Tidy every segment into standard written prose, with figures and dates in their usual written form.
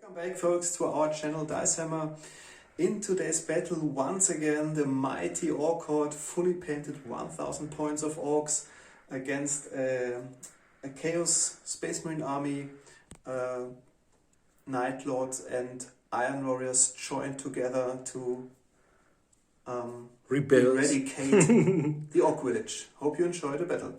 Welcome back, folks, to our channel Dice Hammer. In today's battle, once again, the mighty Ork horde, fully painted 1000 points of Orks against a Chaos Space Marine army. Night Lords and Iron Warriors joined together to eradicate the Ork village. Hope you enjoy the battle.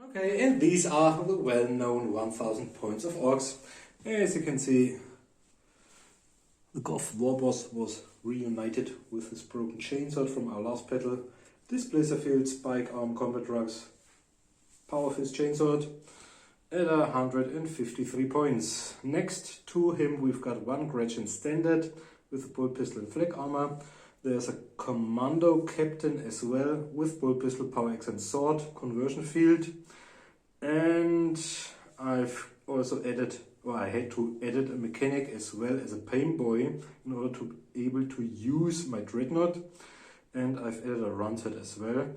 Okay, and these are the well-known 1000 points of Orks. As you can see, the Goth Warboss was reunited with his broken chainsword from our last battle. Displacer field, spike arm combat rugs, power fist chainsword at 153 points. Next to him we've got one Gretchen standard with a bolt pistol and flag armor. There's a commando captain as well with bolt pistol, power axe and sword, conversion field. And I've also added, or I had to edit a mechanic as well as a pain boy in order to be able to use my dreadnought. And I've added a runted as well.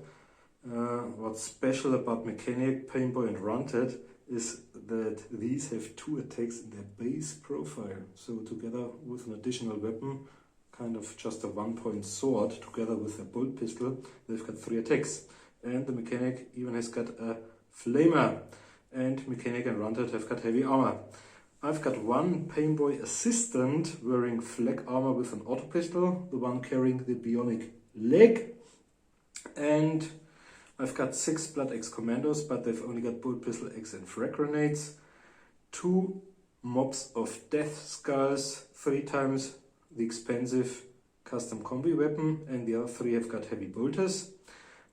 What's special about mechanic, pain boy and runted is that these have 2 attacks in their base profile. So together with an additional weapon, kind of just a 1-point sword, together with a bolt pistol, they've got 3 attacks. And the mechanic even has got a flamer, and mechanic and runted have got heavy armor. I've got one painboy assistant wearing flag armor with an auto pistol, the one carrying the bionic leg, and I've got 6 blood axe commandos, but they've only got bolt pistol, axe and frag grenades, 2 mobs of death skulls, 3 times the expensive custom combi weapon, and the other 3 have got heavy bolters.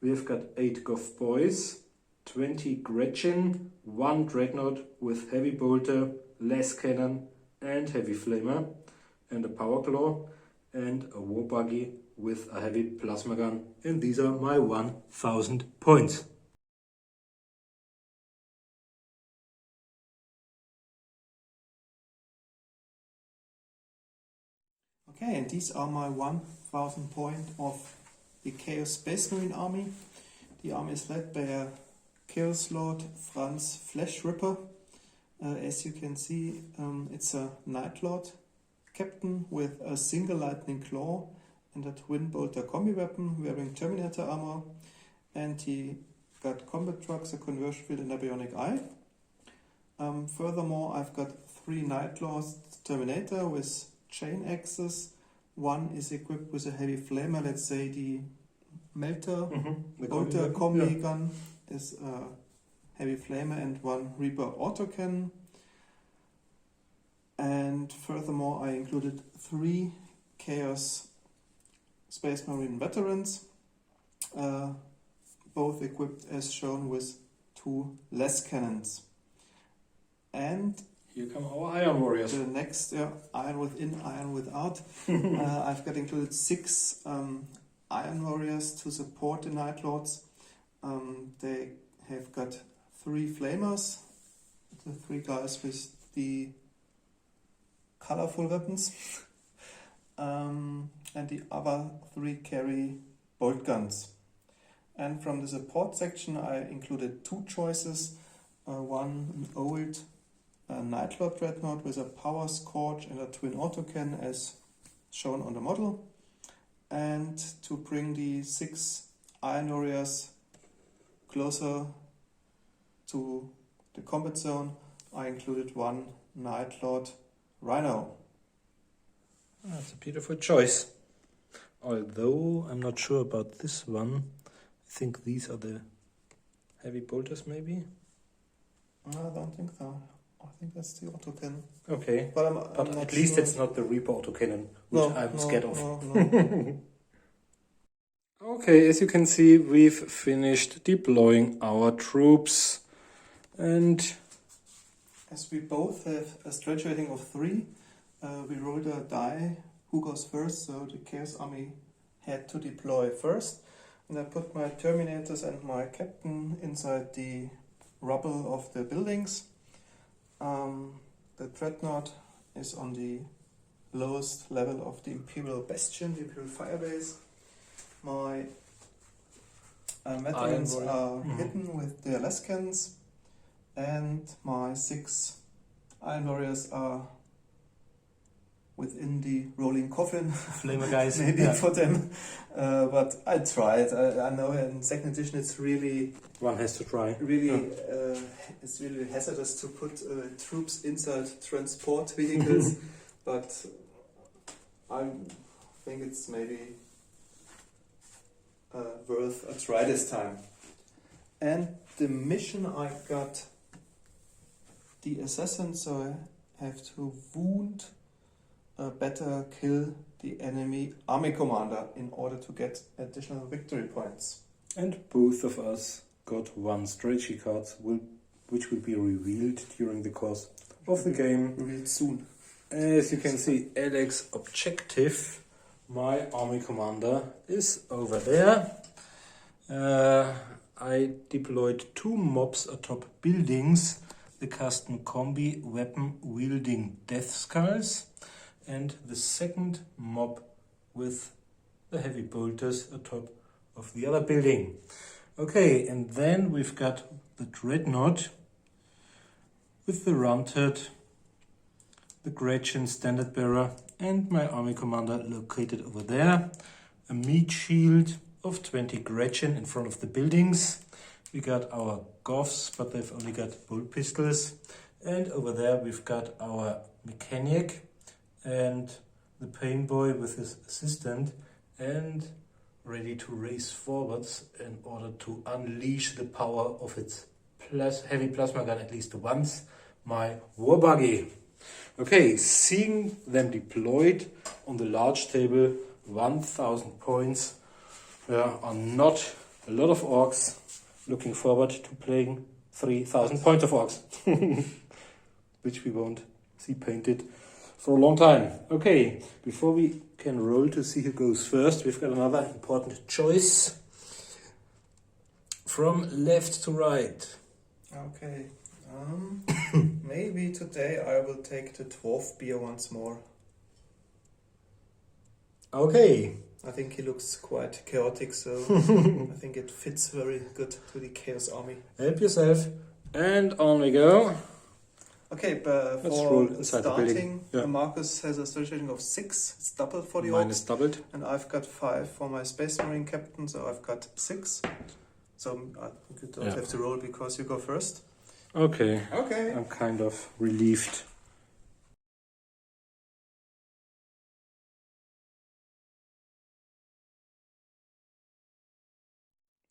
We have got 8 Goth boys, 20 Gretchen, 1 dreadnought with heavy bolter, less cannon and heavy flamer, and a power claw, and a war buggy with a heavy plasma gun. And these are my 1000 points. Okay, and these are my 1000 point of the Chaos Space Marine army. The army is led by a Chaos Lord Franz Flesh Ripper. As you can see, it's a Night Lord captain with a single lightning claw and a twin bolter combi weapon wearing Terminator armor, and he got combat trucks, a conversion field and a bionic eye. Furthermore, I've got 3 Night Lords Terminator with chain axes. One is equipped with a heavy flamer, let's say the melter bolter combi gun is a heavy flamer, and 1 Reaper autocannon. And furthermore, I included 3 Chaos Space Marine veterans, both equipped as shown with 2 less cannons. And here come our Iron Warriors. The next, Iron within, Iron without. I've got included 6 Iron Warriors to support the Night Lords. They have got 3 flamers, the 3 guys with the colorful weapons, and the other 3 carry bolt guns. And from the support section I included 2 choices, one an old Night Lord dreadnought with a power scorch and a twin autocannon as shown on the model, and to bring the 6 Iron Warriors closer to the combat zone, I included 1 Night Lord Rhino. That's a beautiful choice. Although I'm not sure about this one. I think these are the heavy bolters maybe? I don't think so. I think that's the autocannon. Okay, but I'm at least sure. It's not the Reaper autocannon, which I'm scared of. No. Okay, as you can see, we've finished deploying our troops, and as we both have a stretch rating of 3, we rolled a die who goes first, so the Chaos Army had to deploy first, and I put my Terminators and my captain inside the rubble of the buildings. The Dreadnought is on the lowest level of the Imperial Bastion, the Imperial Firebase. My veterans Iron are Warrior. hidden with the Alaskans, and my 6 Iron Warriors are within the rolling coffin. Flamer guys. Maybe Yeah. for them, but I tried. I know in second edition it's really, One has to try. it's really hazardous to put troops inside transport vehicles, but I think it's maybe worth a try this time. And the mission I got the assassin, so I have to wound, better kill the enemy army commander in order to get additional victory points. And both of us got one strategy card, which will be revealed during the course of the game. Revealed soon. As you can see, Alex's objective, my army commander, is over there. I deployed 2 mobs atop buildings, the custom combi weapon wielding death skulls, and the second mob with the heavy bolters atop of the other building. Okay, and then we've got the dreadnought with the roundhead, the Gretchen standard bearer, and my army commander located over there. A meat shield of 20 Gretchen in front of the buildings. We got our Goths, but they've only got bolt pistols. And over there we've got our mechanic and the pain boy with his assistant, and ready to race forwards in order to unleash the power of its heavy plasma gun at least once, my war buggy. Okay, seeing them deployed on the large table, 1000 points, are not a lot of orcs. Looking forward to playing 3000 points of orcs, which we won't see painted for a long time. Okay, before we can roll to see who goes first, we've got another important choice. From left to right. Okay. Maybe today I will take the dwarf beer once more. Okay. I think he looks quite chaotic, so I think it fits very good to the Chaos Army. Help yourself. And on we go. Okay, but Let's roll for inside the building. starting, Yeah. Marcus has a strategy rating of 6. It's doubled for the Mine orcs. is doubled. And I've got 5 for my Space Marine captain, so I've got 6. So I think you don't have to roll because you go first. Okay. Okay. I'm kind of relieved.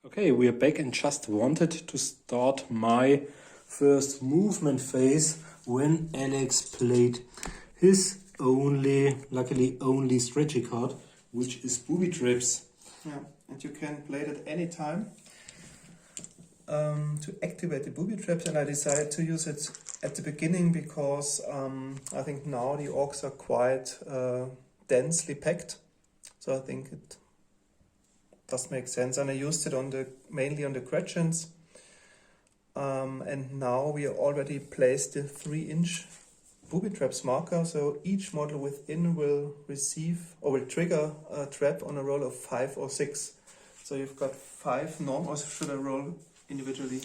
Okay, we are back and just wanted to start my first movement phase when Alex played his luckily only strategy card, which is booby traps. Yeah, and you can play it at any time to activate the booby traps, and I decided to use it at the beginning because I think now the orcs are quite densely packed, so I think it does make sense, and I used it mainly on the Gretchens, and now we already placed the 3-inch booby traps marker, so each model within will receive or will trigger a trap on a roll of 5 or 6. So you've got 5 norm, or should I roll individually?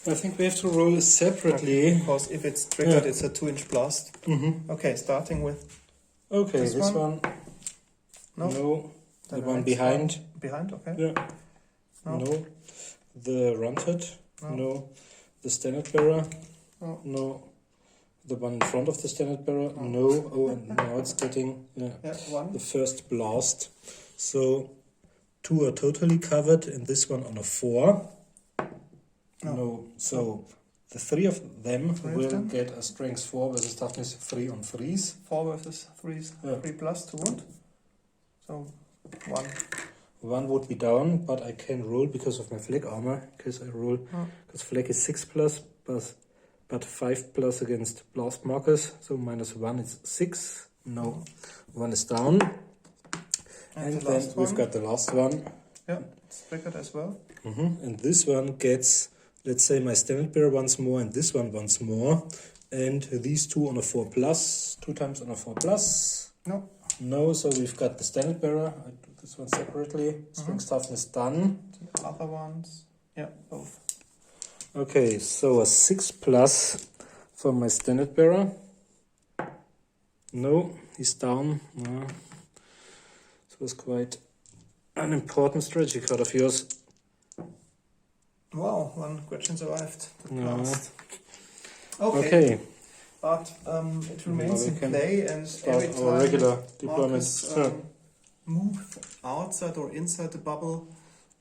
I think we have to roll separately. Because if it's triggered, it's a 2-inch blast. Okay, starting with Okay, this one. No. The Then one next behind. Behind, okay. Yeah. No. The roundhead. No. No. The standard bearer. No. No. The one in front of the standard bearer. No. Oh, and now it's getting Yeah, 1. the first blast. So 2 are totally covered, and this one on a 4. No. So the 3 of them will get a strength 4 versus toughness 3 on 3s. 4 versus 3, 3 plus to wound. So 1. 1 would be down, but I can roll because of my flag armor. Because I roll, because flag is 6 plus, but 5 plus against blast markers. So -1 is 6. No, 1 is down. And the then we've got the last one. Yeah, it's triggered as well. And this one gets, let's say, my standard bearer once more, and this one once more. And these 2 on a 4 plus, 2 times on a 4 plus. No. No, so we've got the standard bearer. I do this one separately. Strength toughness done. The other ones, yeah, both. Okay, so a 6+ for my standard bearer. No, he's down. No. This was quite an important strategy card of yours. Wow, one question survived. No. Last. Okay. But it remains in play, and every time our regular Marcus deployment. move outside or inside the bubble,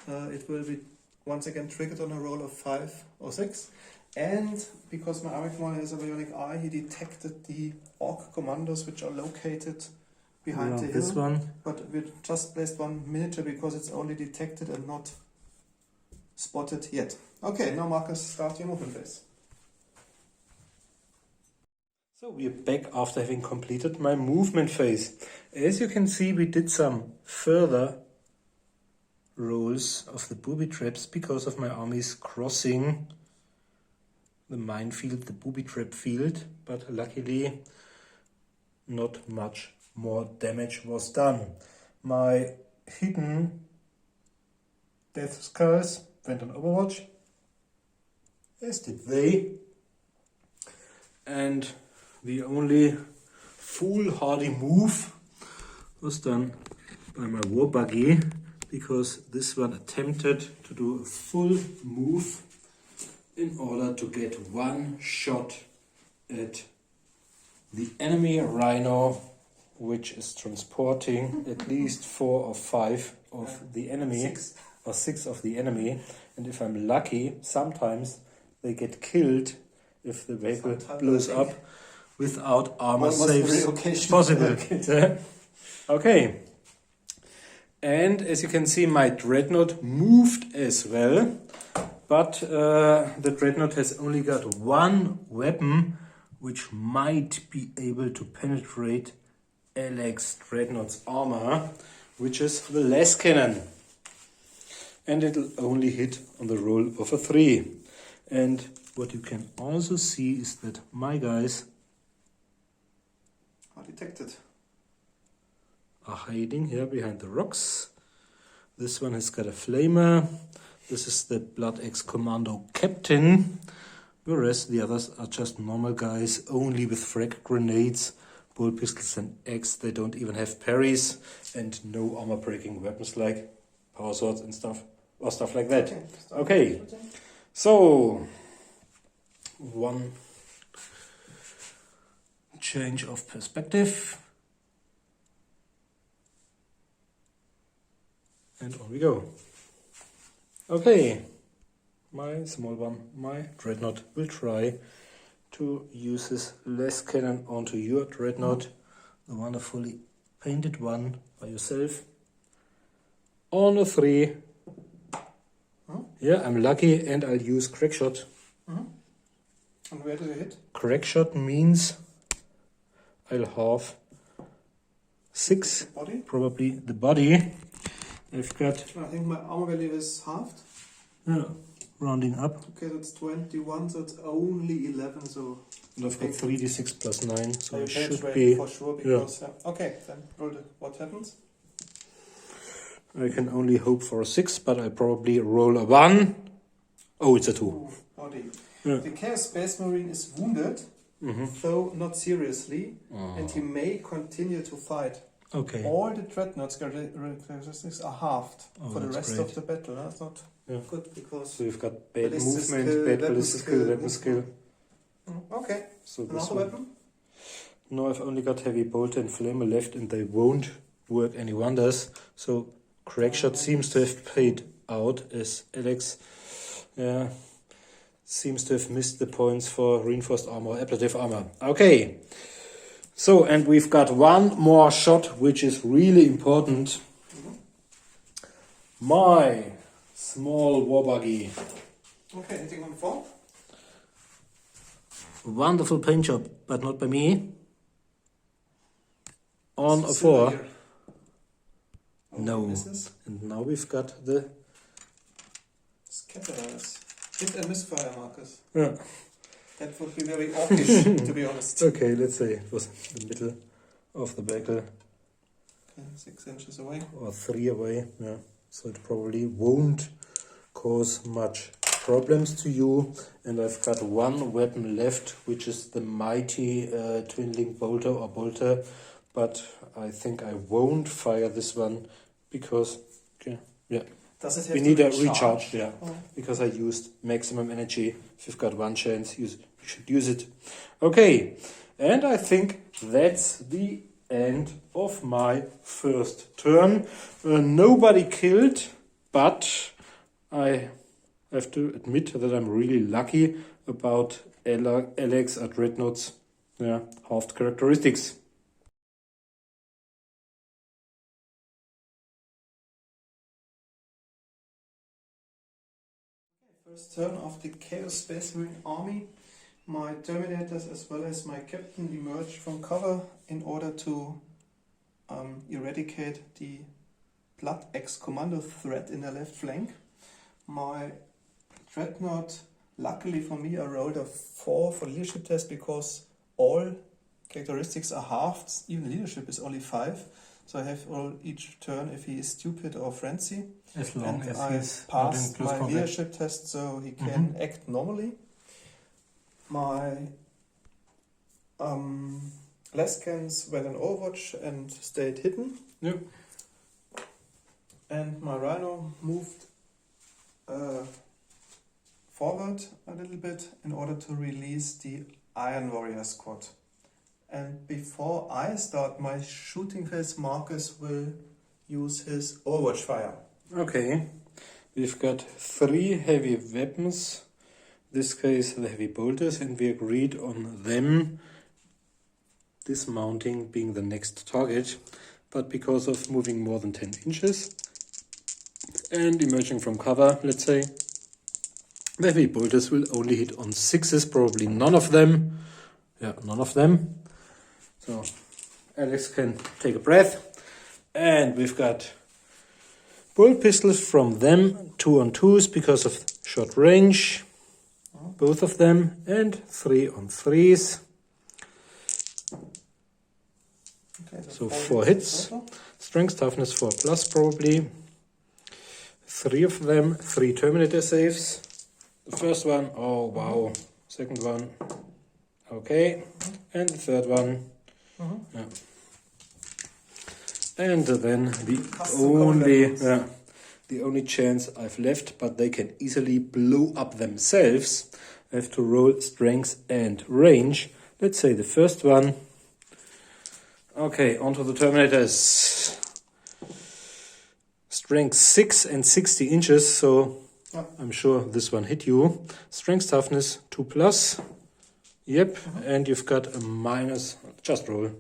it will be once again triggered on a roll of 5 or 6. And because my Army commander has a bionic eye, he detected the Ork commandos which are located behind the hill. This one. But we just placed one miniature because it's only detected and not spotted yet. Okay, now Marcus, start your movement phase. So we are back after having completed my movement phase. As you can see, we did some further rolls of the booby traps because of my armies crossing the minefield, the booby trap field, but luckily not much more damage was done. My hidden death skulls went on Overwatch, as did they, and the only foolhardy move was done by my war buggy, because this one attempted to do a full move in order to get one shot at the enemy rhino, which is transporting at least 4 or 5 of the enemy, 6 or 6 of the enemy. And if I'm lucky, sometimes they get killed if the vehicle blows up without armor saves possible. Okay. And as you can see, my dreadnought moved as well, but the dreadnought has only got one weapon which might be able to penetrate Alex Dreadnought's armor, which is the las cannon. And it'll only hit on the roll of a 3. And what you can also see is that my guys are detected. Are hiding here behind the rocks. This one has got a flamer. This is the Blood Axe Commando Captain, whereas the others are just normal guys, only with frag grenades, bolt pistols and axe. They don't even have parries and no armor breaking weapons like power swords and stuff, or stuff like that. Okay, so one change of perspective. And on we go. Okay, my small one, my dreadnought, will try to use his las cannon onto your dreadnought, the wonderfully painted one by yourself, on a 3. Yeah, I'm lucky, and I'll use crack shot. And where do you hit? Crack shot means I'll have 6, Body? probably the body. I've got, I think my armor value is halved. yeah, rounding up. Okay, that's 21, so it's only 11, so And I've got 3d6 plus 9, so you it can should trade be. for sure. Because okay, then roll it. What happens? I can only hope for a 6, but I probably roll a 1. Oh, it's a 2. Ooh, body. Yeah. The Chaos Space Marine is wounded, though not seriously, and he may continue to fight. Okay. All the dreadnoughts characteristics are halved for the that's rest great. of the battle. That's not good because. So you've got bad ballistic movement, skill, bad weapon ballistic skill, skill, weapon skill. Okay. So this Another one. weapon? No, I've only got heavy bolt and flamer left, and they won't work any wonders. So crack shot seems to have paid out, as Alex seems to have missed the points for reinforced armor, ablative armor. Okay. So, and we've got one more shot, which is really important. My small war buggy. Okay, anything on 4? Wonderful paint job, but not by me. On a 4. No. Misses. And now we've got the... Scatterers. Hit and misfire, Marcus. Yeah. That would be very orkish, to be honest. Okay, let's say it was in the middle of the battle. Okay, 6 inches away. Or 3 away, yeah. So it probably won't cause much problems to you. And I've got one weapon left, which is the mighty twin-link bolter or bolter. But I think I won't fire this one because, okay, yeah. Does it have We to need a recharge? recharge, yeah. Oh. Because I used maximum energy. If you've got one chance, you should use it. Okay, and I think that's the end of my first turn. Nobody killed, but I have to admit that I'm really lucky about Alex at Dreadnought's halved characteristics. First turn of the Chaos Space Marine army. My Terminators as well as my captain emerge from cover in order to eradicate the Blood X commando threat in the left flank. My Dreadnought, luckily for me, I rolled a 4 for leadership test because all characteristics are halved, even leadership is only 5. So I have roll each turn if he is stupid or frenzy. As long and as I he's passed not in my close leadership test so he can act normally. My Leskans went in Overwatch and stayed hidden. Yep. And my Rhino moved forward a little bit in order to release the Iron Warrior squad. And before I start my shooting phase, Marcus will use his Overwatch fire. Okay, we've got 3 heavy weapons. In this case, the heavy bolters, and we agreed on them dismounting being the next target. But because of moving more than 10 inches and emerging from cover, let's say, the heavy bolters will only hit on 6s, probably none of them. Yeah, none of them. So Alex can take a breath. And we've got bolt pistols from them, 2 on 2s because of short range, both of them, and 3 on 3s. Okay, So 4 hits. Strength, toughness 4 plus probably. 3 of them, 3 Terminator saves. The first one, oh wow. Second one, okay. And the third one, yeah. And then the only chance I've left, but they can easily blow up themselves. I have to roll strength and range. Let's say the first one. Okay, onto the Terminators. Strength 6 and 60 inches, so I'm sure this one hit you. Strength toughness 2 plus. Yep, and you've got a minus. Just roll.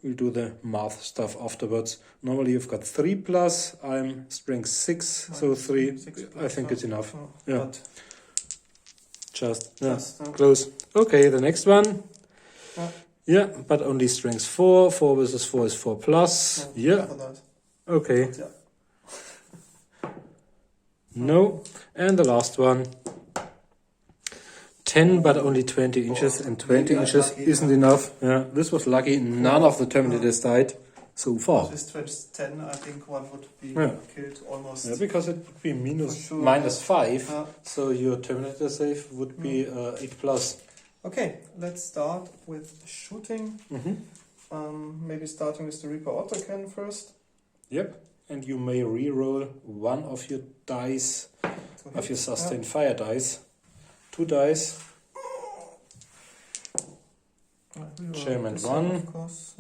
We'll do the math stuff afterwards. Normally you've got 3 plus. I'm strength 6, so 3. I think it's enough. Yeah. Just close. Okay, the next one. Yeah, but only strength 4. 4 versus 4 is 4 plus. Yeah. Okay. No. And the last one. 10, but only 20 inches, and 20 inches isn't enough. Yeah, this was lucky. None of the Terminators died so far. With strength 10, I think one would be killed almost. Yeah, because it would be sure. minus 5, so your Terminator save would be 8 plus. Okay, let's start with shooting. Maybe starting with the Reaper Autocannon first. Yep, and you may re-roll one of your dice, of your sustained fire dice. 2 dice. Chairman 1. Of course,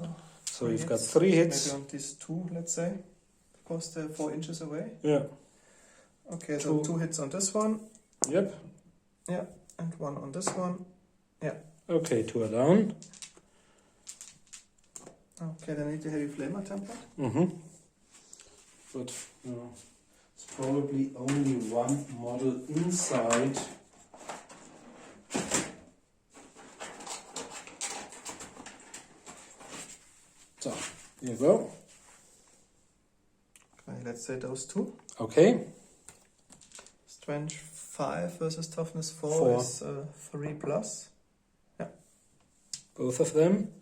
so you've got 3 hits. Maybe on these 2, let's say, because they're 4 inches away. Yeah. Okay, so 2 hits on this one. Yep. Yeah, and 1 on this one. Yeah. Okay, 2 are down. Okay, then I need the heavy flamer template. But it's probably only one model inside. So, here you go. Okay, let's say those 2. Okay. Strength 5 versus toughness 4 is 3 plus. Yeah. Both of them.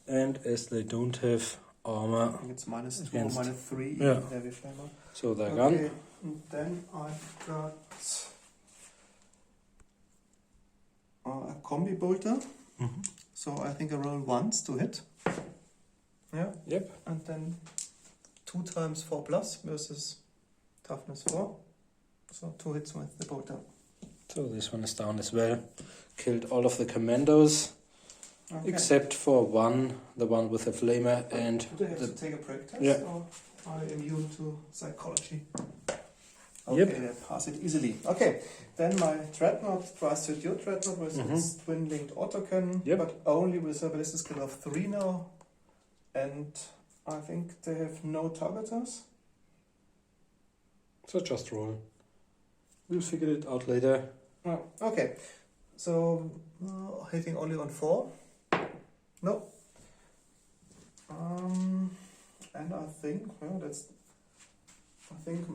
And as they don't have armor. I think it's -2 or Against- -3 yeah. in heavy flamer. So they're Okay, gone. and then I've got a combi bolter. Mhm. So I think I roll once to hit. Yeah. Yep. And then 2 times 4 plus versus toughness 4. So 2 hits with the bolter. So this one is down as well. Killed all of the commandos Okay. except for one, the one with the flamer and Do they have the to take a break test? Yeah. Or are they immune to psychology? Okay, Yep. they pass it easily. Okay, then my dreadnought tries to do dreadnought with Mhm. its twin-linked autocannon, Yep. but only with a ballistic skill of 3 now. And I think they have no targeters. so just roll. We'll figure it out later. Oh, okay, so hitting only on 4. No. And I think, well, I think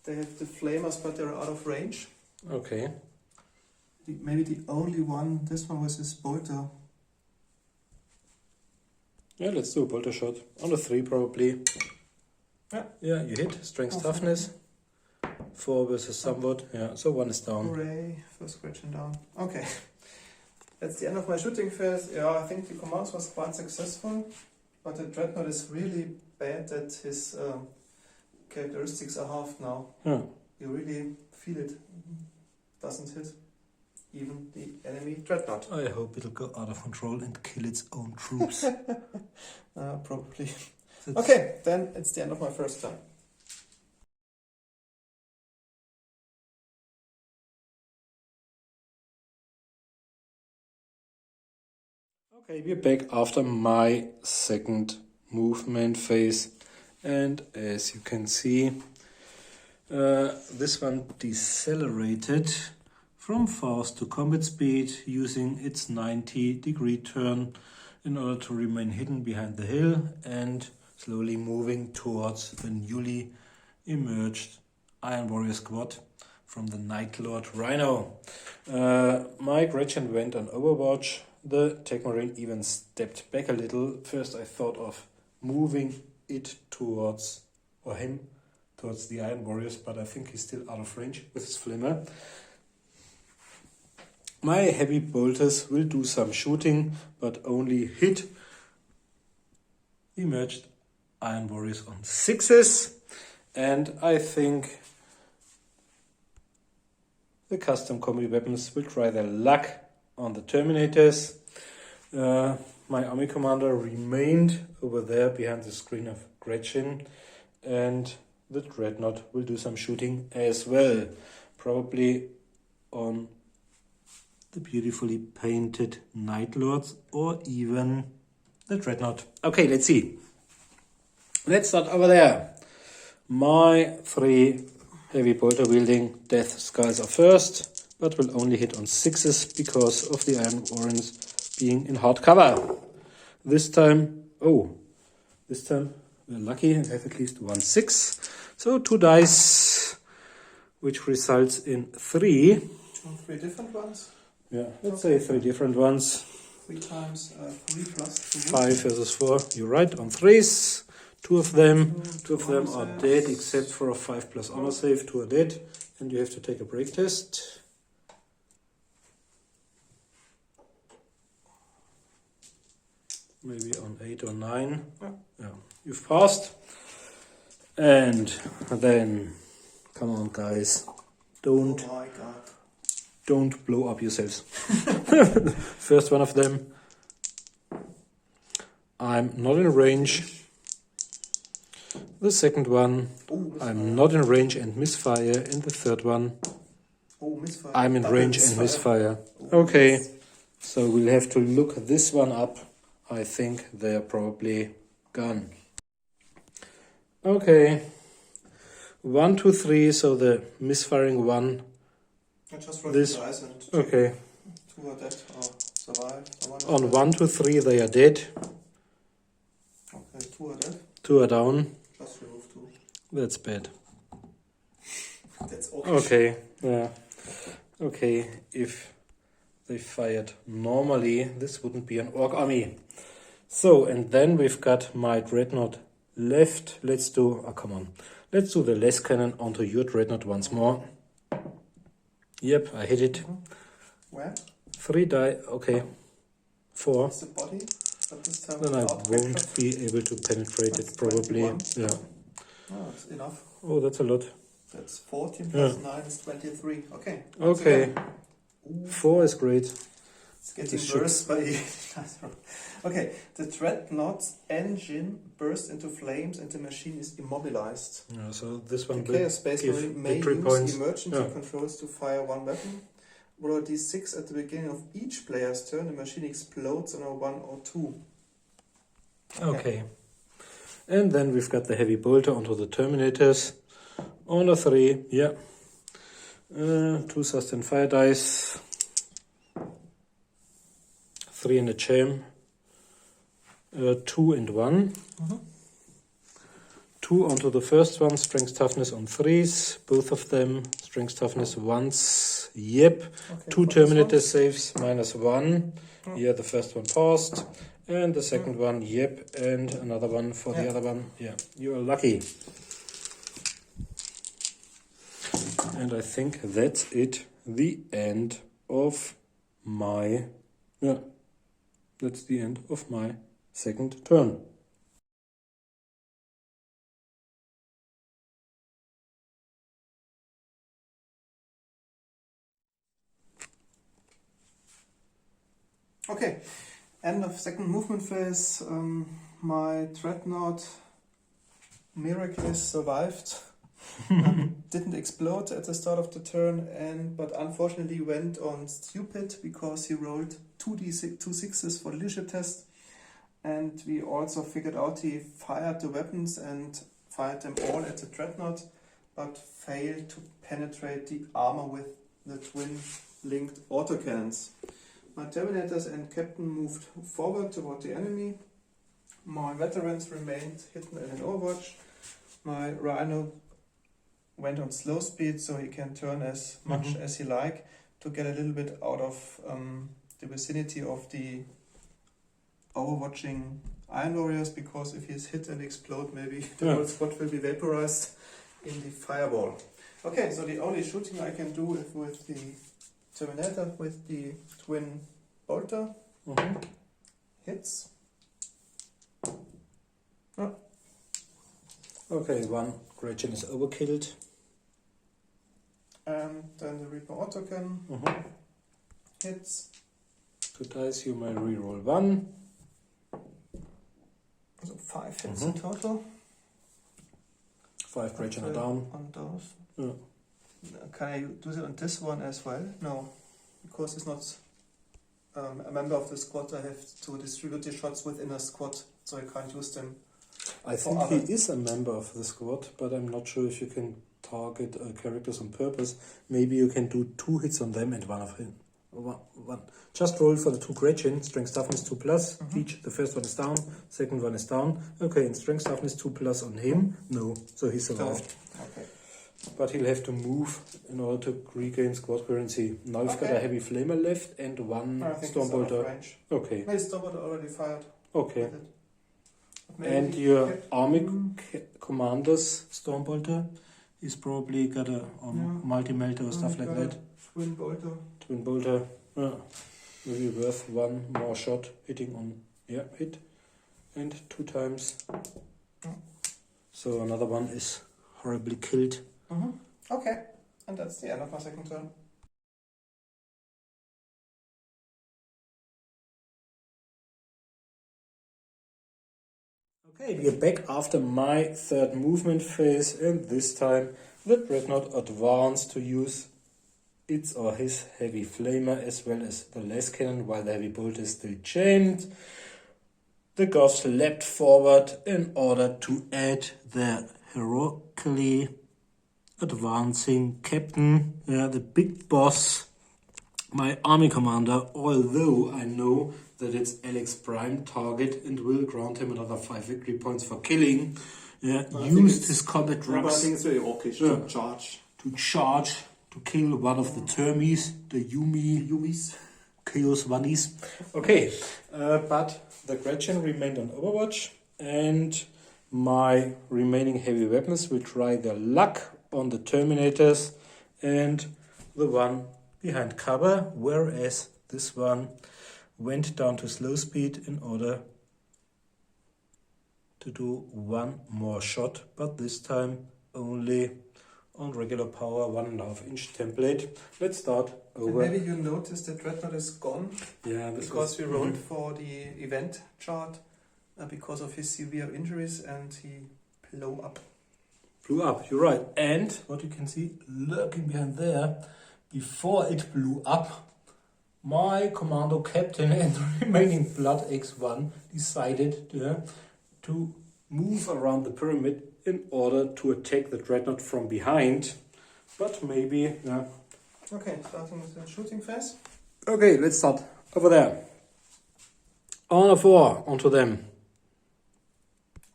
they have the flamers, but they're out of range. Okay. Maybe the only one, this one was his bolter. Yeah, let's do a bolter shot. On a 3 probably. Yeah. Yeah, you hit. Strength, Oh, toughness. 4 versus somewhat. Yeah, so 1 is down. Hooray, first scratching down. Okay. That's the end of my shooting phase. Yeah, I think the commands was quite successful, but the dreadnought is really bad that his characteristics are halved now. Yeah. You really feel it. Doesn't hit even the enemy dreadnought. I hope it'll go out of control and kill its own troops. Probably. That's- Okay, then it's the end of my first turn. Okay, we're back after my second movement phase, and as you can see, this one decelerated from fast to combat speed using its 90-degree turn in order to remain hidden behind the hill and slowly moving towards the newly emerged Iron Warrior squad from the Night Lord Rhino. My Gretchen went on Overwatch. The Tech Marine even stepped back a little. First I thought of moving it towards the Iron Warriors, but I think he's still out of range with his flimmer. My heavy bolters will do some shooting, but only hit emerged Iron Warriors on 6s. And I think the custom combi weapons will try their luck on the Terminators. My army commander remained over there behind the screen of Gretchen, and the Dreadnought will do some shooting as well, probably on the beautifully painted Night Lords or even the Dreadnought. Okay, let's see. Let's start over there. My 3 heavy bolter wielding Death Skulls are first, but will only hit on 6s because of the Iron Warriors being in hard cover. This time we're lucky and have at least 1 6. So 2 dice, which results in 3. 3 different ones. Yeah, let's say 3 different ones. 3 times 3 plus 2. 5 versus 4. You're right, on 3s. 2 of them are dead, except for a 5 plus honor save. 2 are dead, and you have to take a break test. Maybe on 8 or 9. Yeah, you've passed. And then, come on, guys, Oh my god. don't blow up yourselves. First one of them. I'm not in range. The second one, I'm not in range and misfire. And the third one, Misfire. I'm in Double range and misfire. Okay, so we'll have to look this one up. I think they're probably gone. Okay, 1, 2, 3. So the misfiring one. I just rolled This- the dice and Okay, 2 are dead or survive. on 1, 2, 3 they are dead. Okay, 2 are dead. 2 are down. Just remove 2. That's bad. That's all. Okay, yeah. Okay, if they fired normally, this wouldn't be an orc army. So, and then we've got my dreadnought left. Let's do, oh come on, let's do the less cannon onto your dreadnought once more. Yep, I hit it. Where? 3 die, okay. 4. What's the body? But this time Then I without won't vector. be able to penetrate That's it probably. 21. Yeah. Oh, it's enough. Oh, that's a lot. That's 14 plus 9 is 23. Okay. Okay. Ooh, 4 is great. it's getting worse by Okay, the dreadnought's engine burst into flames and the machine is immobilized. Yeah, so this one The will Chaos Space give Marine may victory use points. emergency Yeah. controls to fire one weapon. Roll a d6 at the beginning of each player's turn. The machine explodes on a 1 or 2. Okay. And then we've got the heavy bolter onto the terminators. On a 3, yeah. 2 sustain fire dice. 3 in a jam. 2 and 1. 2 onto the first one, strength toughness on 3s. Both of them, strength toughness once. Yep. Okay, 2 for this terminator one? saves, -1. Oh. Yeah, the first one passed. And the second one, yep. And another one for the Yeah. other one. Yeah, you are lucky. And I think that's it. The end of my... Yeah, that's the end of my second turn. Okay, end of second movement phase. My dreadnought miraculously survived. Didn't explode at the start of the turn, but unfortunately went on stupid because he rolled 2 sixes for the leadership test. And we also figured out he fired the weapons and fired them all at the dreadnought, but failed to penetrate the armor with the twin linked autocannons. My Terminators and Captain moved forward toward the enemy. My veterans remained hidden in an overwatch. My Rhino went on slow speed so he can turn as much as he like to get a little bit out of the vicinity of the overwatching Iron Warriors, because if he's hit and explode, maybe the whole spot will be vaporized in the fireball. Okay, so the only shooting I can do is with the Terminator with the twin bolter. Hits. Oh. Okay, 1 Gretchen is overkilled. And then the Reaper autocannon hits. 2 dice, you may reroll 1. So 5 hits in total. 5 Gretchen are down. On those. Yeah. Can I do it on this one as well? No, because it's not a member of the squad. I have to distribute the shots within a squad, so I can't use them. I think he is a member of the squad, but I'm not sure if you can target characters on purpose. Maybe you can do 2 hits on them and 1 of him. One. Just roll for the 2 Gretchen. Strength toughness 2+. Each. The first one is down. Second one is down. Okay, and strength toughness 2+ on him. No, so he survived. Okay. But he'll have to move in order to regain squad currency. Now we've got a heavy flamer left and 1 stormbolter. Okay. Maybe stormbolter already fired. Okay. And your army commander's stormbolter, he's probably got a multi-melter or stuff like that. Twin bolter. Twin bolter. Yeah. Maybe worth 1 more shot hitting on hit. And 2 times. So another one is horribly killed. Okay. And that's the end of my second turn. Okay, we are back after my third movement phase, and this time the dreadnought advanced to use its or his heavy flamer as well as the las cannon while the heavy bolt is still chained. The Goths leapt forward in order to add their heroically advancing captain, the big boss, my army commander, although I know that it's Alex Prime target and will grant him another 5 victory points for killing. Used his combat drugs. I think it's very orkish to charge. To charge, to kill one of the termies, the Yumis. Chaos Bunnies. Okay, but the Gretchen remained on Overwatch, and my remaining heavy weapons will try their luck on the Terminators and the one behind cover, whereas this one went down to slow speed in order to do one more shot, but this time only on regular power 1.5 inch template. Let's start over. And maybe you noticed that Dreadnought is gone. Yeah, because we rolled for the event chart because of his severe injuries, and he blew up. Blew up, you're right. And what you can see lurking behind there, before it blew up, my commando captain and the remaining Blood X1 decided to move around the pyramid in order to attack the Dreadnought from behind. But maybe, yeah. Okay, starting with the shooting phase. Okay, let's start over there. Honor 4 onto them.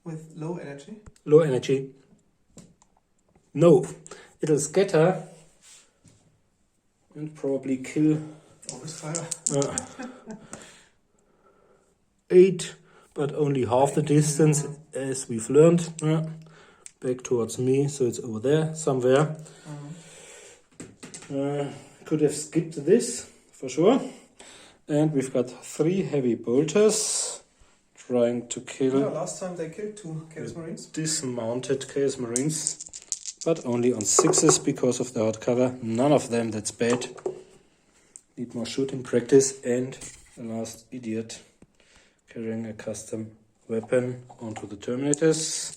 With low energy. Low energy. No, it'll scatter and probably kill. Always fire. 8, but only half the distance, as we've learned. Back towards me, so it's over there somewhere. Could have skipped this for sure. And we've got 3 heavy bolters trying to kill. Yeah, last time they killed 2 Chaos Marines. Dismounted Chaos Marines, but only on 6s because of the hard cover. None of them, that's bad. Need more shooting practice. And the last idiot carrying a custom weapon onto the Terminators.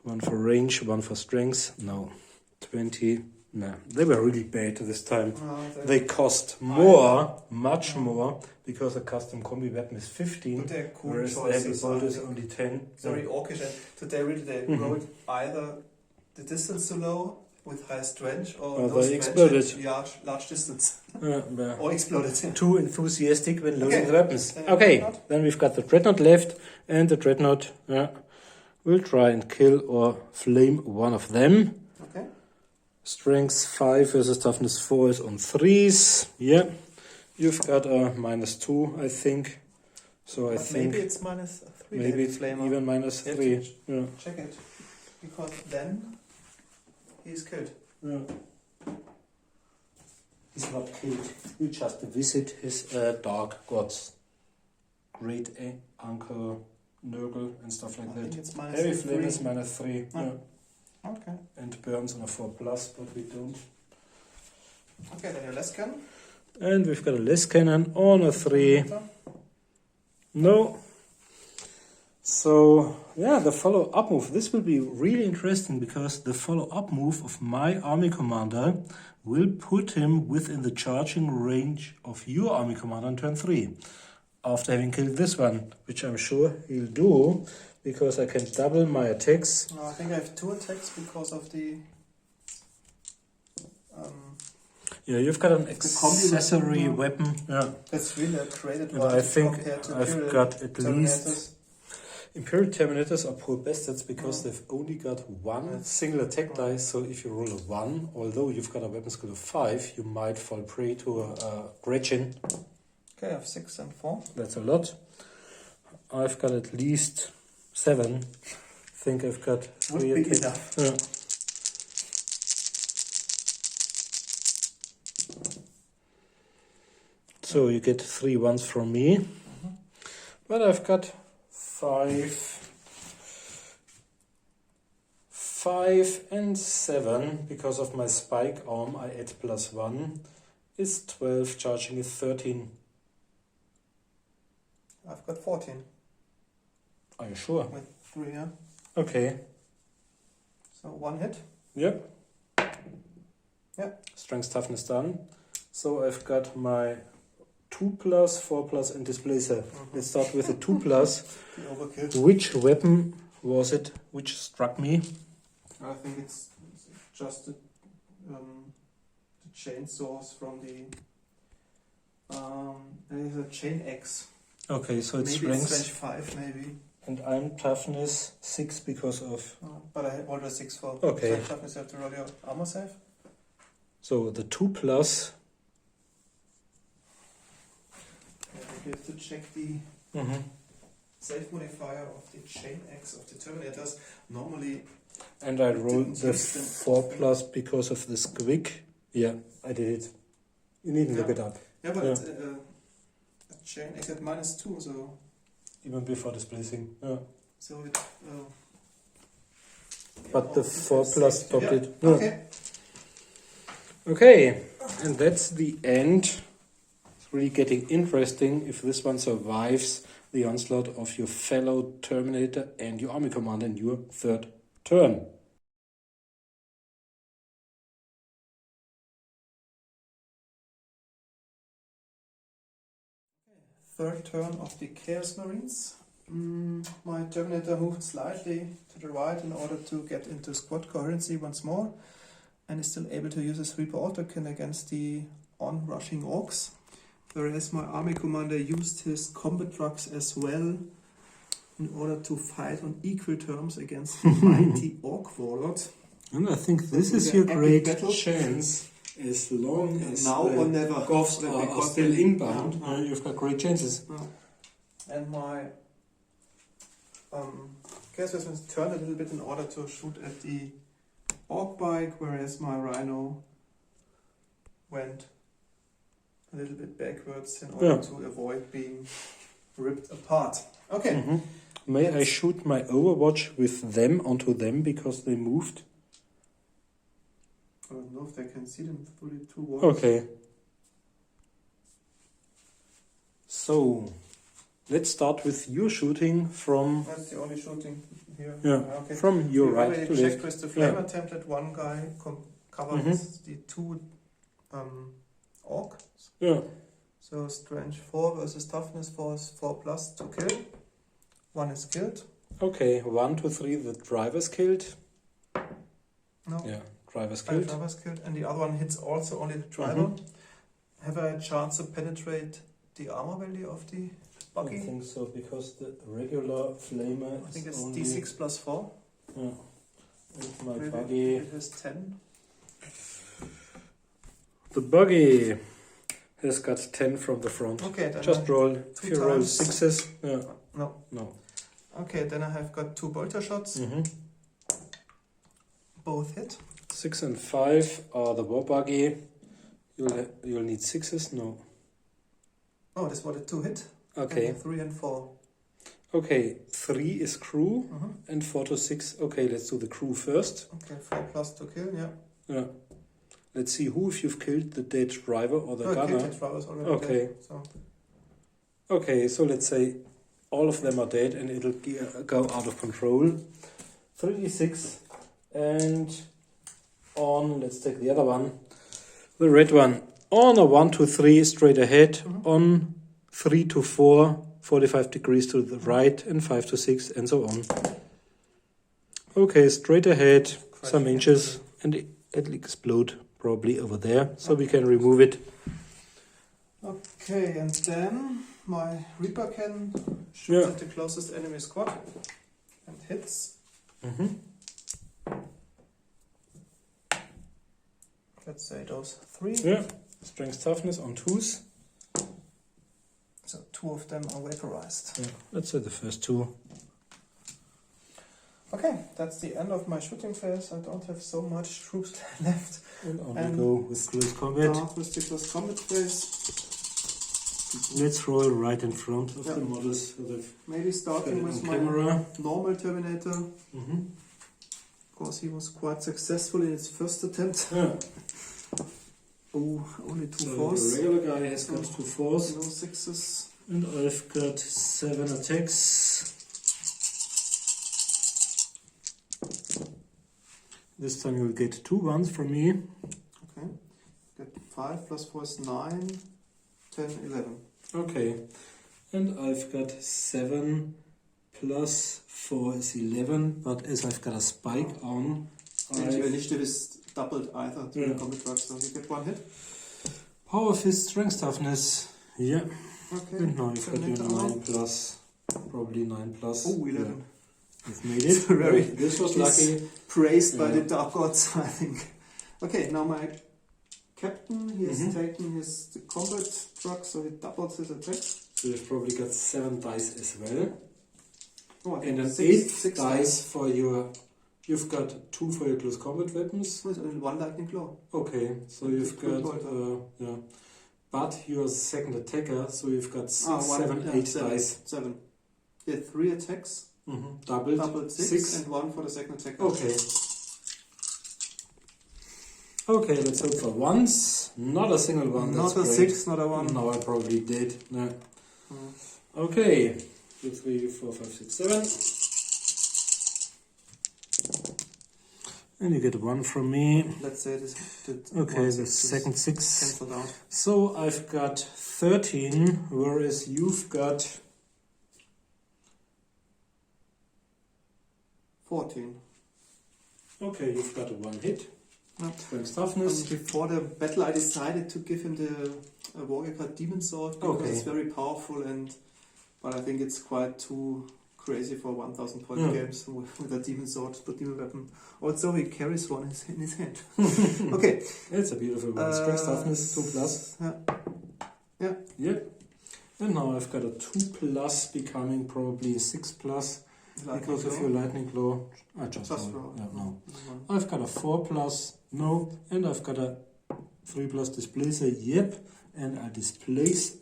1 for range, 1 for strength. No, 20. No, they were really bad this time. They cost more, much more, because a custom combi weapon is 15, but they're cool whereas the heavy bolt is only 10. Very orkish. And today really they rolled either the distance too low with high strength, or they exploded. Large distance. Yeah. Or exploded. Too enthusiastic when loading the weapons. Then Okay, Dreadnought. then we've got the Dreadnought left, and the Dreadnought will try and kill or flame one of them. Okay. Strength 5 versus toughness 4 is on 3s. Yeah, you've got a -2, I think. So I think maybe it's -3. maybe it's flamer. even -3. Yeah. Check it, because then he's killed. Yeah. He's not killed. We just visit his dark gods. Great Uncle Nurgle and stuff like I think that. it's Heavy flame is -3. -3. Yeah. Okay. And burns on a 4+, but we don't. Okay, then your last gun. And we've got a less cannon on a 3. No. So, yeah, the follow-up move. This will be really interesting, because the follow-up move of my army commander will put him within the charging range of your army commander on turn 3. After having killed this one, which I'm sure he'll do, because I can double my attacks. I think I have 2 attacks because of the... Yeah, you've got an the combi accessory weapon. Yeah. That's really a great And advantage I think compared to I've Imperial got at Terminators. least... Imperial Terminators are poor bastards because they've only got 1 single attack die, so if you roll a 1, although you've got a weapon skill of 5, you might fall prey to a Gretchen. Okay, I have 6 and 4. That's a lot. I've got at least 7. I think I've got 3 Would be attacks. enough. Yeah. So you get 3 ones from me. But I've got 5 and 7 because of my spike arm. I add +1 is 12, charging is 13. I've got 14 Are you sure? with 3, yeah. Okay. So 1 hit. Yep. Yep. Strength toughness done. So I've got my 2+, 4+, and displacer. Let's start with the 2+. The overkill. Which weapon was it which struck me? I think it's just the chainsaws from the... there is a chain X. Okay, so it's maybe strength. it's 25, maybe. And I'm toughness 6 because of... But I rolled a 6 for Okay. toughness. You have to roll your armor save. So the 2+, We have to check the safe modifier of the chain X of the Terminators. Normally, And I rolled didn't the use them 4+ because of the squig. Yeah, I did it. You needn't look it up. yeah, but Yeah. a chain X at -2, so Even before displacing. Yeah. so it. But the 4+ stopped yeah. it. Yeah. Okay. Okay, and that's the end. It's really getting interesting if this one survives the onslaught of your fellow Terminator and your army commander in your third turn. Third turn of the Chaos Marines. My Terminator moved slightly to the right in order to get into squad coherency once more, and is still able to use his Reaper Autokin against the on-rushing Orks. Whereas my army commander used his combat trucks as well in order to fight on equal terms against the mighty Ork warlord. And I think this So is the your epic great battle. chance. As long as Now the or never. Goths When are because still they- inbound, Yeah. you've got great chances. And my Chaos Weapons turned a little bit in order to shoot at the Ork bike, whereas my Rhino went a little bit backwards in order to avoid being ripped apart. Okay. May I shoot my Overwatch with them onto them because they moved? I don't know if they can see them through the two walls. Okay. So, let's start with your shooting from That's the only shooting here. Okay. from your We right already to checked left. with the flame attempt. One guy covered the two Ork. Yeah. So strength 4 versus toughness 4 is 4+ to kill. One is killed. Okay, 1, 2, 3, the driver's killed. No. Yeah, driver's The killed. driver's killed, and the other one hits also only the driver. Have I a chance to penetrate the armor value of the I buggy? think so, because the regular flamer I think is it's only... D6 plus 4. Yeah. And my Maybe buggy... it has 10. The buggy has got 10 from the front. Okay, then Just roll. If two you roll times. 6s... Yeah. No. Okay, then I have got 2 bolter shots. Mm-hmm. Both hit. 6 and 5 are the war buggy. You'll need 6s? No. Oh, this was a 2 hit. Okay. And 3 and 4. Okay, 3 is crew and 4 to 6. Okay, let's do the crew first. Okay, 4+ to kill, yeah. Yeah. Let's see who, if you've killed the dead driver or the gunner. The driver's already Okay. dead, so. Okay, so let's say all of them are dead and it'll go out of control. 3d6 and on, let's take the other one, the red one. On a 1 to 3 straight ahead, on 3 to 4, 45 degrees to the right, and 5 to 6, and so on. Okay, straight ahead, some inches, and it'll explode probably over there, so we can remove it. Okay, and then my Reaper can shoot at the closest enemy squad and hits. Let's say those 3. Yeah, strength toughness on 2s. So 2 of them are vaporized. Yeah, let's say the first 2. Okay, that's the end of my shooting phase. I don't have so much troops left. We'll only And go with close combat. Start with the close combat phase. Let's roll right in front of the models. So they've Maybe starting got it with on my camera. normal Terminator. Of course, he was quite successful in his first attempt. Yeah. Oh, only 2 So fours. the regular guy has got 2 4s. No 6s. And I've got 7 attacks. This time you'll get 2 1s from me. Okay. Get 5 plus 4 is 9, 10, 11. Okay. And I've got 7 plus 4 is 11. But as I've got a spike on, And your initiative is doubled either to Yeah. the combat truck, so you get 1 hit. Power Fist, Strength Toughness. Yeah. Okay. And now you've got your Terminator 9 plus. Probably 9 plus. Oh, 11. Yeah. You've made it. Very- This was He's lucky. Praised by Yeah. the Dark Gods, I think. Okay, now my captain, he has taken the combat truck, so he doubles his attack. So you've probably got 7 dice as well. Oh, I think And an six 8th dice for your... You've got 2 for your close combat weapons. With only 1 lightning claw. Okay, so you've got... yeah. But you're a second attacker, so you've got 6, 7, 8 dice. 7. Yeah, 3 attacks. Doubled 6 and 1 for the second attacker. Okay. Okay, let's hope for once. Not a single one. That's not a great. 6, not a 1. No, I probably did. No. Okay. 2, 3, 4, 5, 6, 7. And you get 1 from me. Let's say this. Okay, the second 6. Cancelled out. So I've got 13, whereas you've got 14. Okay, you've got a 1 hit. Yep. Strength toughness. Before the battle, I decided to give him the warrior card Demon Sword because it's very powerful, but I think it's quite too crazy for 1000 point games with a Demon Sword, the demon weapon. Also, he carries one in his hand. Okay, It's a beautiful one. Strength toughness 2+. Yeah. Yep. And now I've got a 2+, becoming probably a 6+. Because of your lightning claw, I just roll. Yeah, no. I've got a 4+, no, and I've got a 3+ displacer, yep, and I displace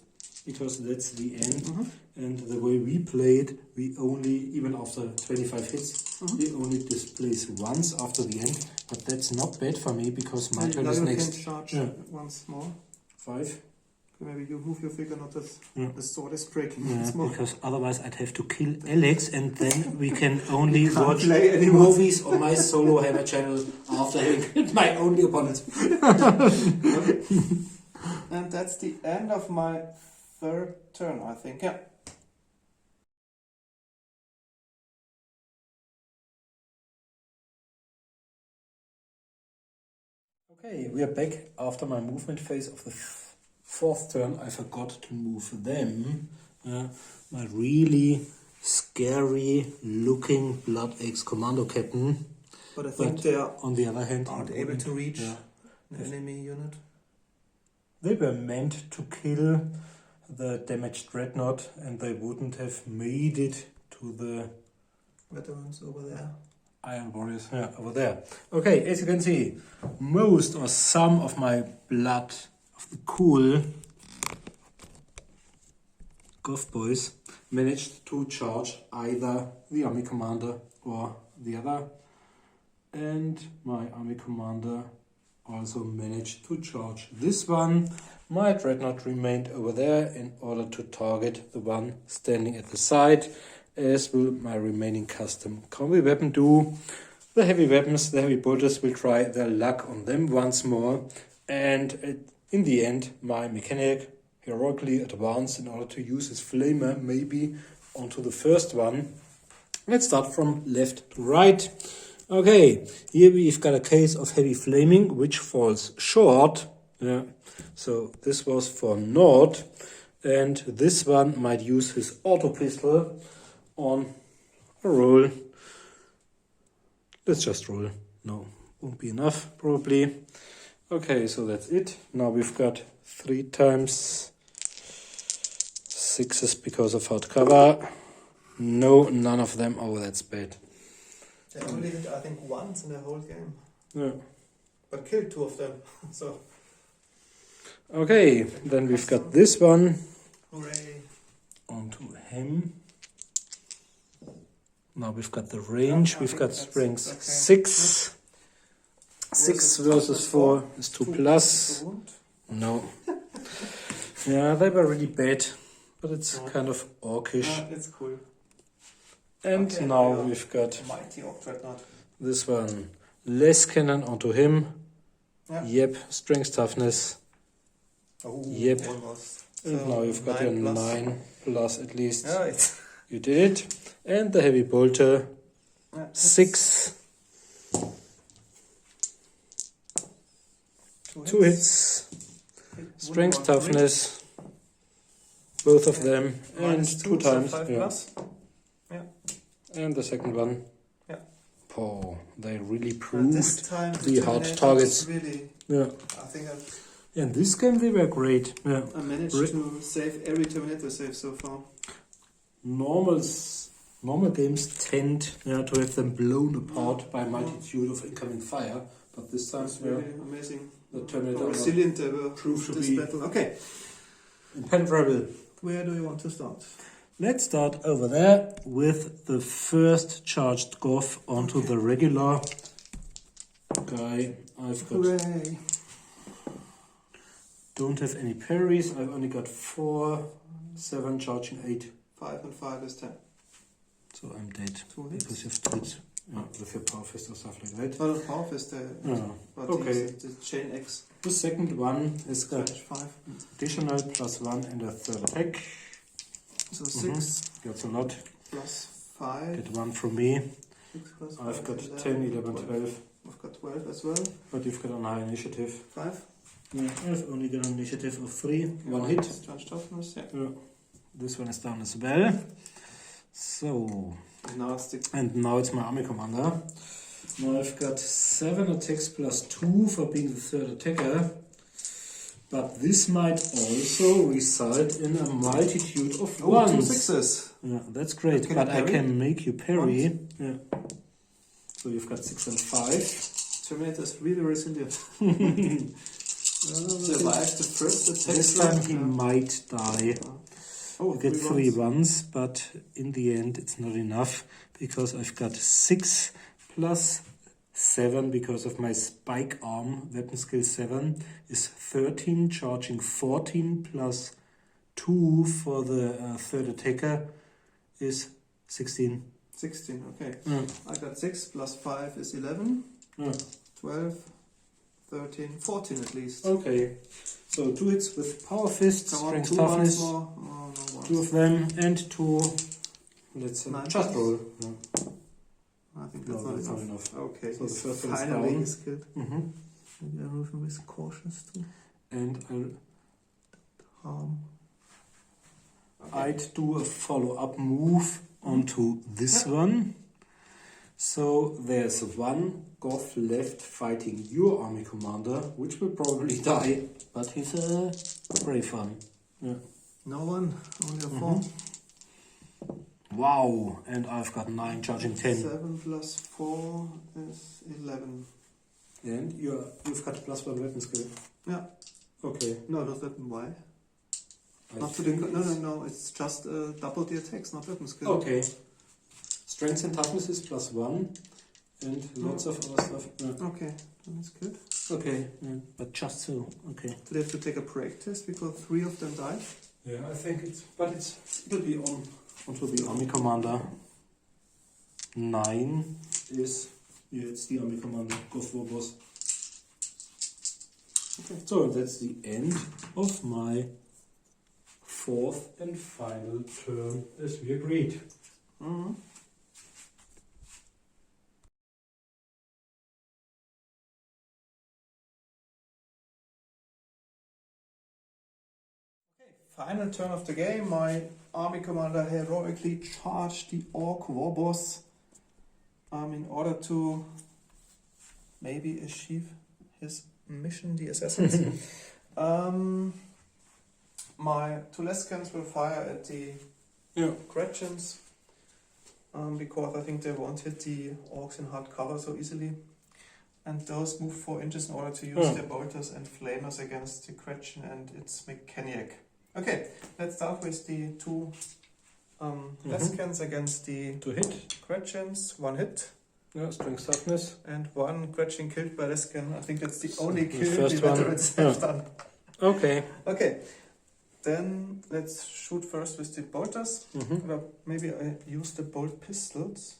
because that's the end. And the way we play it, we only, even after 25 hits, we only displace once after the end. But that's not bad for me because my turn is next. Can charge once more. 5. Maybe you move your figure, not that the sword is breaking. Because otherwise I'd have to kill Alex and then we can only watch play movies on my solo Hammer channel after having killed my only opponent. Okay. And that's the end of my 3rd turn, I think. Yeah. Okay, we are back after my movement phase of the 4th turn. I forgot to move them. My really scary looking Blood Axe Commando Captain. But I think they are on the other hand aren't able to reach an enemy unit. They were meant to kill the damaged dreadnought and they wouldn't have made it to the veterans over there. Iron Warriors, yeah, over there. Okay, as you can see, most or some of my blood of the cool Goth boys managed to charge either the army commander or the other. And my army commander also managed to charge this one. My dreadnought remained over there in order to target the one standing at the side, as will my remaining custom combi weapon do. The heavy weapons, the heavy bolters, will try their luck on them once more. And in the end, my mechanic heroically advanced in order to use his flamer maybe onto the first one. Let's start from left to right. Okay, here we've got a case of heavy flaming, which falls short. Yeah, so this was for Nord. And this one might use his auto pistol on a roll. Let's just roll. No, won't be enough probably. Okay, so that's it. Now we've got 3 times 6s because of hardcover. No, none of them. Oh, that's bad. They only hit, I think, once in the whole game. Yeah. But killed 2 of them. So. Okay, then we've got this one. Hooray. Onto him. Now we've got the range. We've got strength 6. 6 versus 4 is 2+. No. Yeah, they were really bad, but it's kind of orkish. It's cool. And okay, now we've got mighty Orc Dreadnought. This one. Less cannon onto him. Yeah. Yep. Strength toughness. Oh, yep. Almost. And So now you've got your 9+. 9+ at least. Yeah, it's You did it. And the heavy bolter. 6. 2 hits. Strength toughness. Both of them. And 2 times. Yeah. And the second one. Yeah. Oh, they really And proved this time the hard Terminator targets. Really, Yeah. I think In this game they were great. Yeah. I managed to save every Terminator save so far. Normal games tend to have them blown apart by a multitude of incoming fire, but this time It's really amazing. the Terminator Resilient they were proved to this be battle. Okay, impenetrable. where do you want to start? Let's start over there with the first charged Goth onto the regular guy. I've got Hooray! don't have any parries. I've only got 4, 7 charging 8. 5 and 5 is 10. So I'm dead 2 hits. because you've hit with your power fist or stuff like that. Well, half is the but Okay. the chain X. The second one has got Slash 5. additional +1 and a third attack. So 6 That's a lot. plus 5. Get 1 from me. 6 plus I've 5 got is 10, 11, 12. I've got 12 as well. But you've got a high initiative. 5. Yeah, I've only got an initiative of 3. 1 hit. Charge toughness, yeah. Yeah. This one is down as well. So, And now it's my army commander. Now I've got 7 attacks +2 for being the third attacker. But this might also result in a multitude of ones. 2 sixes. Yeah, that's great. Can but I I parry? can make you parry. Once? Yeah. So you've got 6 and 5. Terminator is really resilient. Survived the first attack. This time he might die. Oh, You get 3 3 ones, but in the end it's not enough because I've got 6 plus 7 because of my spike arm. Weapon skill 7 is 13, charging 14 plus 2 for the third attacker is 16. 16, okay. Yeah. I got 6 plus 5 is 11. Yeah. 12, 13, 14 at least. Okay, so 2 hits with power fist, Come on, strength 2 toughness, ones more. Oh, no ones. 2 of them, and 2. Let's say 9 just plus? roll. Yeah. I think No, that's not that's not enough. enough. Okay, So the he's first one's finally down. is killed. Mm-hmm. Maybe I'll move him with cautious too. And Okay. I'd do a follow-up move onto this one. So there's 1 Goth left fighting your army commander, which will probably die, but he's a brave one. Yeah. No one, only a 4. Wow, and I've got 9 charging 10. 7 plus 4 is 11. And you've got +1 weapon skill. Yeah. Okay. No, not weapon. Why? I Not to think the, it's- no. It's just double the attacks, not weapon skill. Okay. Strength and toughness is +1, and lots of other stuff. Yeah. Okay, that's good. Okay, yeah. But just so. Okay. Do they have to take a break test because 3 of them died? Yeah, I think it'll be onto the army commander. 9 is it's the army commander. Go for boss. Okay. So that's the end of my 4th and final turn, as we agreed. Mm-hmm. Final turn of the game, my army commander heroically charged the Ork war boss in order to maybe achieve his mission, the assassins. My 2 Leskans will fire at the Gretchens because I think they won't hit the Orks in hard cover so easily. And those move 4 inches in order to use their bolters and flamers against the Gretchen and its mechanic. Okay, let's start with the 2 Leskans against the 2 hit. Gretchens. 1 hit. Yeah, strength toughness. And 1 Gretchen killed by Leskan. I think that's the only The kill first the one. veterans have done. Okay. Okay, then let's shoot first with the bolters. Or maybe I use the bolt pistols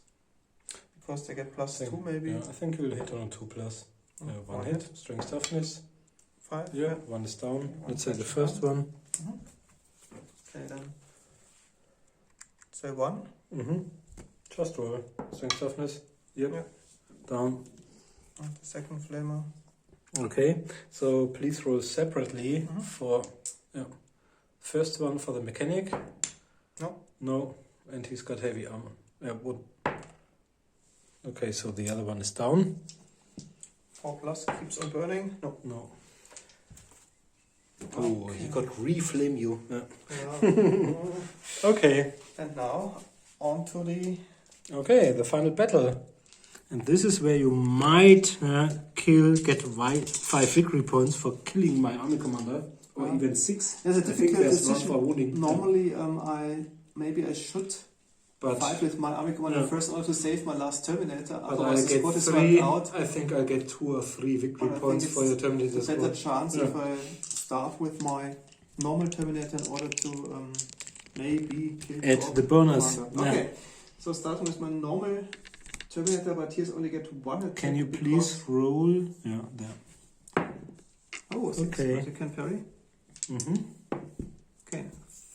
because they get +2 maybe. Yeah, I think you'll hit on a 2 plus. 1 hit. Strength toughness. 5. Yeah, 1 is down. Let's say the Gretchen first down. one. Okay, then say 1. Just roll. Strength toughness. Yep. Yeah. Down. And the second flamer. Okay, so please roll separately for first one for the mechanic. No. No, and he's got heavy armor. Wood. Okay, so the other one is down. 4 plus keeps on burning. No. No. Oh, Okay. he got reflame you. Yeah. Yeah. Okay. And now on to the Okay, the final battle. And this is where you might get 5 victory points for killing my army commander, or even 6. There's a I think difficult there's one decision. for wounding. Normally, I should But fight with my army commander first, also save my last Terminator. But Otherwise, I the get squad is 3. wiped out. I think I get 2 or 3 victory But I points think for your Terminator it's a better squad. chance if I start with my normal Terminator in order to maybe kill Add Ork the bonus. commander. Okay, so starting with my normal Terminator, but here's only get 1 attack. Can you because- please roll? Yeah, there. Oh, 6, Okay. but you can parry. Mm-hmm. Okay,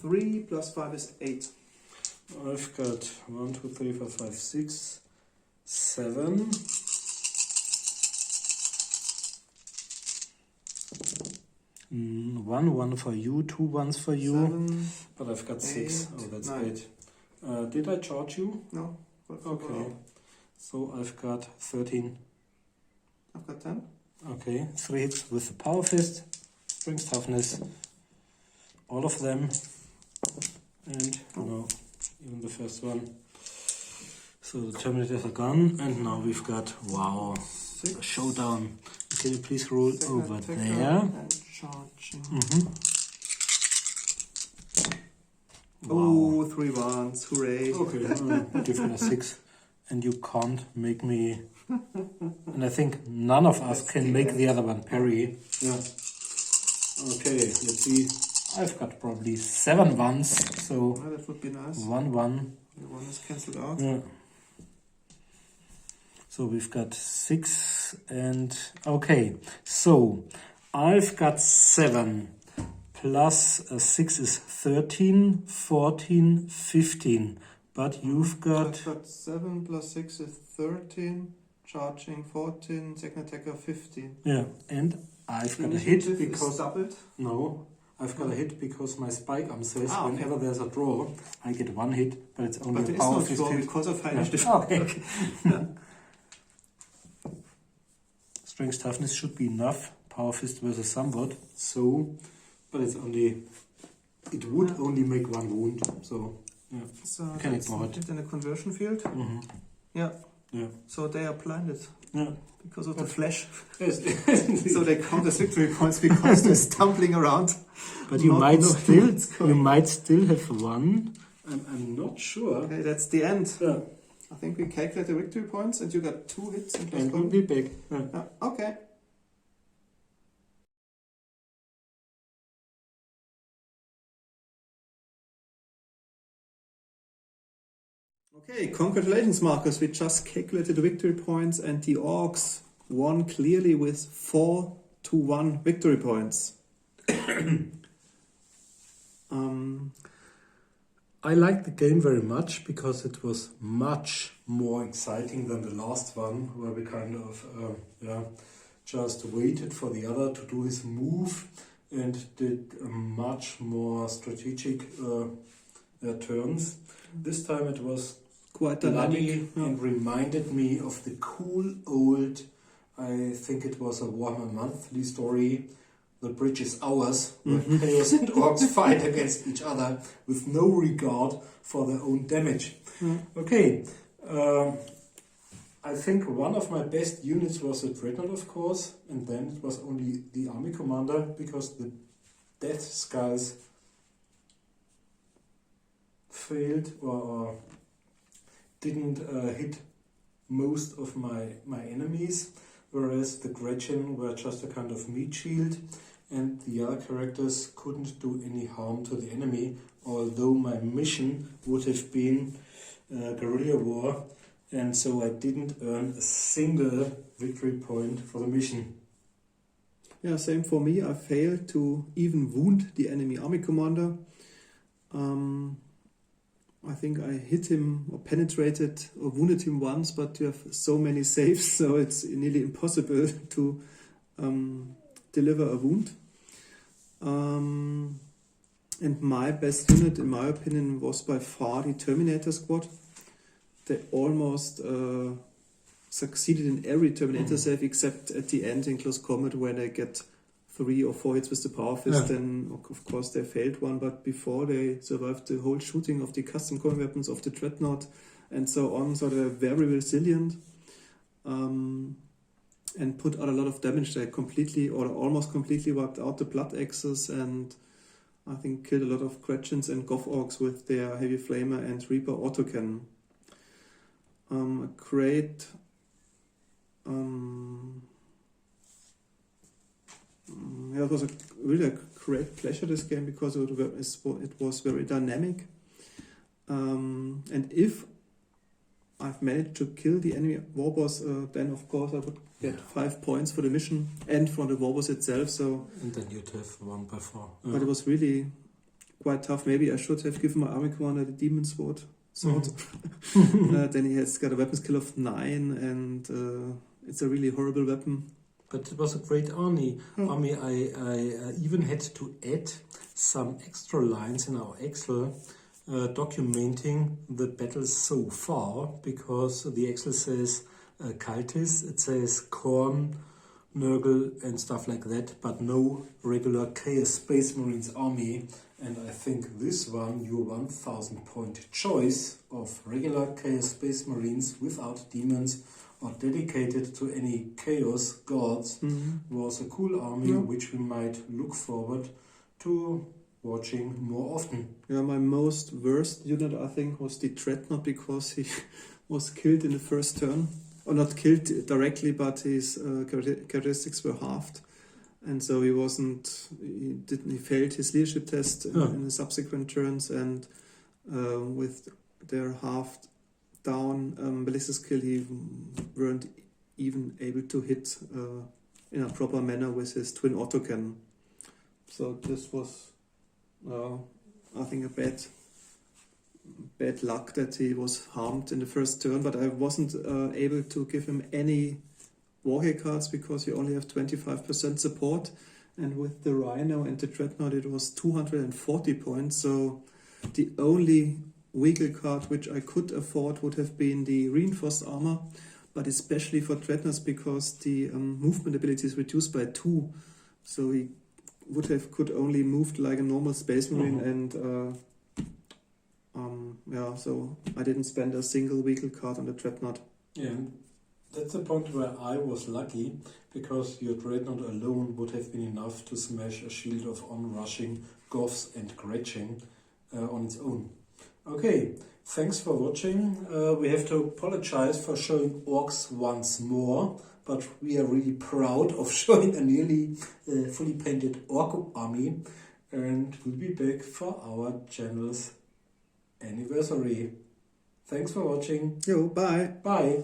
3 plus 5 is 8. I've got 1, 2, 3, 4, 5, 6, 7. One for you, 2 ones for you. 7, But I've got 6. 8, Oh, that's 9. great. Did I charge you? No. Okay. So I've got 13. I've got 10. Okay, 3 hits with the power fist, strength toughness, all of them, and no, even the first one. So the Terminators are gone, and now we've got, wow, a 6. showdown. Can you please roll Second over attacker there? And charging. Wow. Oh, 3 ones. Hooray. Okay, give me a 6. And you can't make me... And I think none of us can make the other one parry. Yeah. Okay, let's see. I've got probably 7 ones, so Oh, that would be nice. 1, 1. The 1 is cancelled out. Yeah. So we've got 6 and... Okay, so I've got 7 plus 6 is 13, 14, 15. But you've got... I've got 7 plus 6 is 13. Charging 14. Second attacker 15. Yeah, and I've got a hit Initiative is because... doubled. No, I've got a hit because my spike arm says okay. whenever there's a draw, I get 1 hit, but it's only But a there is power no fist draw hit. because of high Yeah. initiative. Okay. Strength toughness should be enough. Power fist versus somewhat. So, but it's only... It would only make 1 wound, so... Yeah. So You can that's ignore it. in a conversion field. Mm-hmm. Yeah. Yeah. So they are blinded Yeah. because of the flash. Yes. So they count as victory points because they're stumbling around. But you Not might knowing still what's going have 1. I'm not sure. Okay, that's the end. Yeah. I think we calculate the victory points and you got 2 hits and plus And 1. we'll be back. Yeah. Yeah, okay. Okay, congratulations, Marcus. We just calculated the victory points and the Orks won clearly with 4-1 victory points. I liked the game very much because it was much more exciting than the last one, where we kind of just waited for the other to do his move and did much more strategic turns. This time it was Quite bloody dynamic. Yeah. and reminded me of the cool old, I think it was a Warhammer monthly story, The Bridge is Ours, where Chaos and Orcs fight against each other with no regard for their own damage. Okay, I think one of my best units was a Dreadnought, of course, and then it was only the Army Commander, because the Death Skulls failed or didn't hit most of my enemies, whereas the Gretchen were just a kind of meat shield, and the other characters couldn't do any harm to the enemy, although my mission would have been guerrilla war, and so I didn't earn a single victory point for the mission. Yeah, same for me. I failed to even wound the enemy army commander. I think I hit him or penetrated or wounded him once, but you have so many saves, so it's nearly impossible to deliver a wound. And my best unit, in my opinion, was by far the Terminator squad. They almost succeeded in every Terminator save except at the end in close combat, where they get 3 or 4 hits with the power fist, then of course they failed one. But before they survived the whole shooting of the custom coin weapons of the dreadnought and so on, so they're very resilient and put out a lot of damage. They completely or almost completely wiped out the blood axes, and I think killed a lot of Gretchens and Goth Orks with their heavy flamer and Reaper autocannon. A great it was really a great pleasure, this game, because it was very dynamic. And if I've managed to kill the enemy warboss, then of course I would get 5 points for the mission and for the warboss itself. So and then you'd have 1 by 4. But it was really quite tough. Maybe I should have given my army commander the demon sword. Then he has got a weapon skill of 9, and it's a really horrible weapon. But it was a great army. I even had to add some extra lines in our Excel documenting the battles so far, because the Excel says cultists, it says Korn, Nurgle and stuff like that, but no regular Chaos Space Marines army. And I think this one, your 1000 point choice of regular Chaos Space Marines without demons or dedicated to any Chaos gods, was a cool army which we might look forward to watching more often. Yeah, my most worst unit, I think, was the Dreadnought, because he was killed in the first turn. Or not killed directly, but his characteristics were halved. And so he failed his leadership test in the subsequent turns, and with their halved down ballistic skill, he weren't even able to hit in a proper manner with his twin autocannon. So this was, I think, a bad luck that he was harmed in the first turn, but I wasn't able to give him any warhead cards because you only have 25% support, and with the Rhino and the Dreadnought it was 240 points, so the only vehicle card which I could afford would have been the reinforced armor, but especially for Dreadnoughts because the movement ability is reduced by 2, so he could only move like a normal Space Marine, and so I didn't spend a single vehicle card on the Dreadnought. Yeah, that's the point where I was lucky, because your Dreadnought alone would have been enough to smash a shield of onrushing Goths and Gretchen on its own. Okay, thanks for watching. We have to apologize for showing Orks once more, but we are really proud of showing a nearly fully painted Ork army, and we'll be back for our channel's anniversary. Thanks for watching. Yo, bye. Bye.